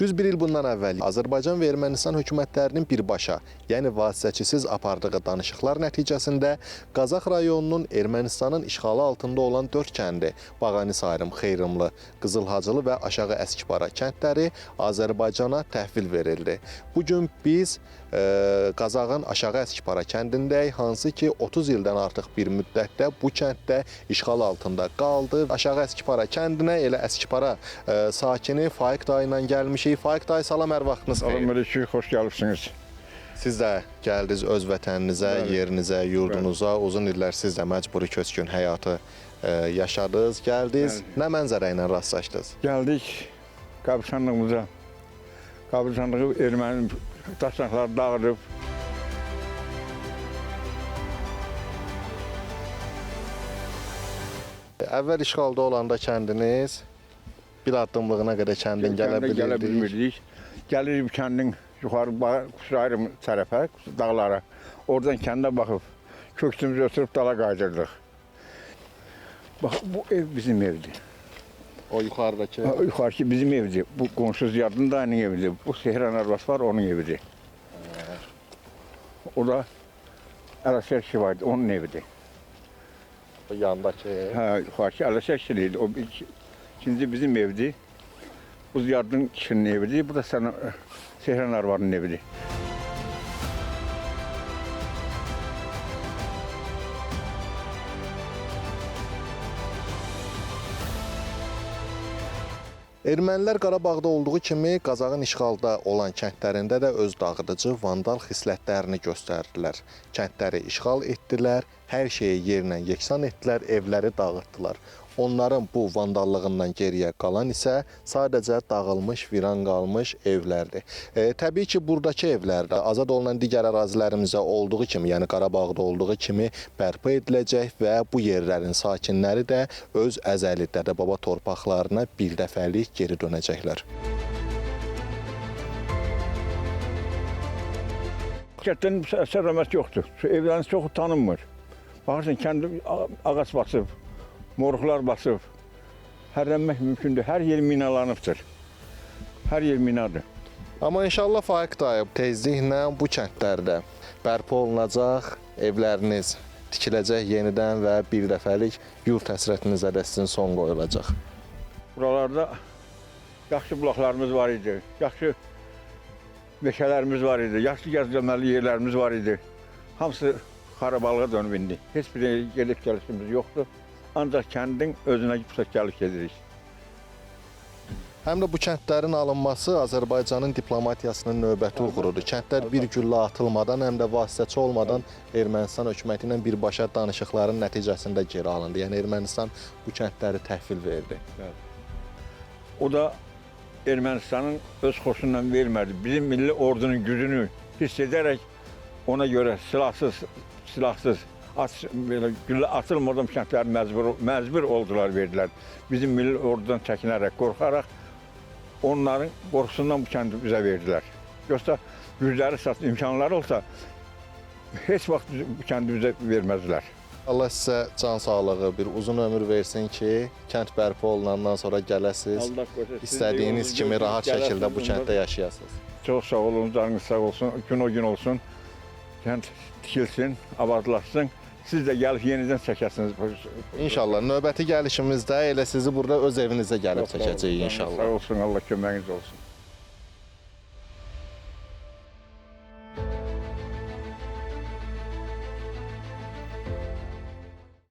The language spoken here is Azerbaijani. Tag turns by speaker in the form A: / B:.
A: Düz bir il bundan əvvəl Azərbaycan və Ermənistan hökumətlərinin birbaşa, yəni vasitəçisiz apardığı danışıqlar nəticəsində Qazax rayonunun Ermənistanın işğalı altında olan 4 kəndi Bağanisarım, Xeyrımlı, Qızılhacılı və Aşağı Əskipara kəndləri Azərbaycana təhvil verildi. Bugün biz Qazaxın Aşağı Əskipara kəndindəyik, hansı ki 30 ildən artıq bir müddətdə bu kənddə işğal altında qaldı. Aşağı Əskipara kəndinə elə Əskipara sakini Faiq dayı ilə gəlmişik. Faiq dayı, salam, hər vaxtınız xeyir.
B: Salam aleyküm, xoş gəlibsiniz.
A: Siz də gəldiniz öz vətəninizə, yerinizə, yurdunuza. Uzun illər siz də məcburi köçkün həyatı yaşadınız, gəldiniz. Nə mənzərə ilə rastlaşdınız?
B: Gəldik qəbirstanlığımıza. Qəbirstanlığı erməni daşnaqları dağıdıb.
A: Əvvəl işğalda olanda kəndiniz bir addımlığına qədər kəndin gələ bilirdik.
B: Gəlirik kəndin yuxarı Qusrayırım tərəfə, dağlara. Oradan kəndə baxıb, köksümüzü ötürüb dala qaydırdıq. Bax, bu ev bizim evdir.
A: O yuxarıdakı?
B: Yuxarıki bizim evdir. Bu qonşu Ziyadın dayının evidir. Bu Sehran arvası var, onun evidir. O da Ələsər kişi vardı, onun evidir.
A: O yandakı?
B: Hə, yuxarıki Ələsər kişi o ikinci bizim evdir. Bu Ziyadın kişinin evidir. Bu da Sehran arvanın evidir.
A: Ermənilər Qarabağda olduğu kimi Qazaxın işğalda olan kəndlərində də öz dağıdıcı, vandal xislətlərini göstərdilər. Kəndləri işğal etdilər, hər şeyi yerlə yeksan etdilər, evləri dağıtdılar. Onların bu vandallığından geriyə qalan isə sadəcə dağılmış, viran qalmış evlərdir. Təbii ki, buradakı evlər də azad olunan digər ərazilərimizdə olduğu kimi, yəni Qarabağda olduğu kimi bərpa ediləcək və bu yerlərin sakinləri də öz əzəli dədə-baba torpaqlarına birdəfəlik geri dönəcəklər.
B: Kənddən əsər-rəhmət yoxdur. Evlərin çoxu tanınmır. Baxırsan, kəndi ağac basıb, moruqlar basıb. Hərlənmək mümkündür. Hər yer minalanıbdır. Hər yer minadır.
A: Amma inşallah Faiq dayı tezliklə bu kəndlərdə bərpa olunacaq, evləriniz tikiləcək yenidən və birdəfəlik yurt həsrətinizə də sizin son qoyulacaq.
B: Buralarda yaxşı bulaqlarımız var idi, yaxşı meşələrimiz var idi, yaxşı gəzilməli yerlərimiz var idi. Hamısı xarabalığa dönüb indi. Heç bir gedib gəlişimiz yoxdur. Ancaq kəndin özünə gəlib gedirik.
A: Həm də bu kəndlərin alınması Azərbaycanın diplomatiyasının növbəti uğurudur. Kəndlər bir güllə atılmadan, həm də vasitəçi olmadan Ermənistan hökuməti ilə birbaşa danışıqların nəticəsində geri alındı. Yəni Ermənistan bu kəndləri təhvil verdi.
B: O da Ermənistanın öz xoşundan vermədi. Bizim milli ordunun gücünü hiss edərək ona görə silahsız, güllə atılmadan kəndlər məcbur oldular, verdilər. Bizim milli ordudan çəkinərək, qorxaraq onların qorxusundan bu kəndi bizə verdilər. Yoxsa gücləri, imkanları olsa heç vaxt bu kəndi bizə verməzlər.
A: Allah sizə can sağlığı, bir uzun ömür versin ki, kənd bərpa olunandan sonra gələsiniz, istədiyiniz kimi rahat şəkildə bu kənddə yaşayasınız.
B: Çox sağ olun, canınız sağ olsun, gün o gün olsun, kənd tikilsin, abadlaşsın. Siz də gəlib yenidən çəkəsiniz.
A: İnşallah, növbəti gəlişimizdə elə sizi burada öz evinizə gəlib çəkəcəyik inşallah.
B: Sağ olsun, Allah köməyiniz olsun.